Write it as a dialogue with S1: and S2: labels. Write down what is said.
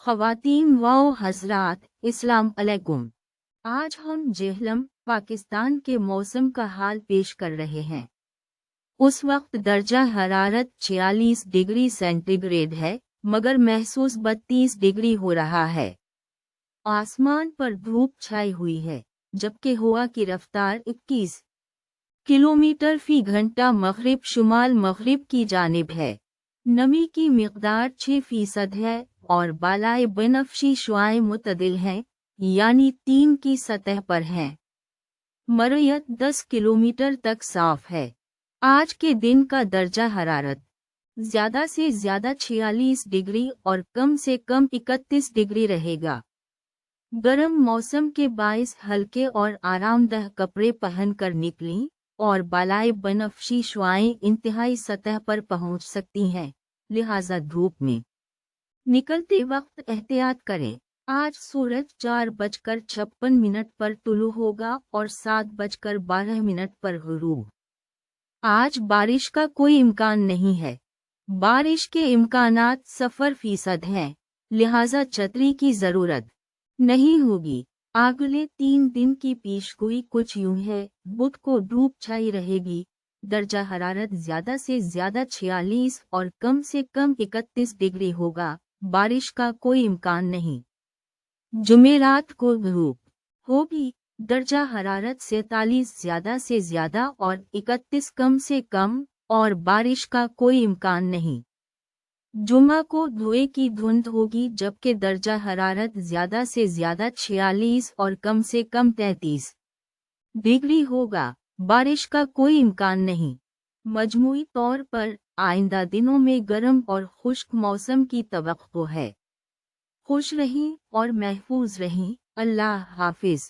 S1: ख़वातीन व हज़रात, अस्सलाम अलैकुम। आज हम जेहलम, पाकिस्तान के मौसम का हाल पेश कर रहे हैं। उस वक्त दर्जा हरारत 46 डिग्री सेंटीग्रेड है, मगर महसूस 32 डिग्री हो रहा है। आसमान पर धूप छाई हुई है, जबकि हवा की रफ्तार 21 किलोमीटर फी घंटा मग़रिब शुमाल मग़रिब की जानिब है। नमी की मिक़दार 6% है और बालाए बनफशी शुआएं मुतदिल हैं, यानी 3 की सतह पर हैं। मरयत 10 किलोमीटर तक साफ है। आज के दिन का दर्जा हरारत ज़्यादा से ज़्यादा 46 डिग्री और कम से कम 31 डिग्री रहेगा। गर्म मौसम के बाइस हल्के और आरामदह कपड़े पहनकर निकलें और बालाए बनफशी शुआएं इंतहाई सतह पर पहुंच सकती हैं, लिहाजा धूप में निकलते वक्त एहतियात करें। आज सूरज 4:56 पर तुलू होगा और 7:12 पर गुरूब। आज बारिश का कोई इम्कान नहीं है। बारिश के इम्कानात 0% हैं, लिहाजा छतरी की ज़रूरत नहीं होगी। अगले 3 दिन की पेशगोई कुछ यूं है। बुध को धूप छाई रहेगी। दर्जा हरारत ज़्यादा से ज़्यादा 46 और कम से कम 31 डिग्री होगा। बारिश का कोई इम्कान नहीं। जुमेरात को धूप होगी। दर्जा हरारत 47 ज़्यादा से ज़्यादा और 31 कम से कम, और बारिश का कोई इम्कान नहीं। जुमा को धुएं की धुंध होगी, जबकि दर्जा हरारत ज़्यादा से ज़्यादा 46 और कम से कम 33 डिग्री होगा। बारिश का कोई इम्कान नहीं। मजमूई तौर पर आइंदा दिनों में गर्म और खुश्क मौसम की तवक्को है। खुश रहें और महफूज रहें। अल्लाह हाफिज़।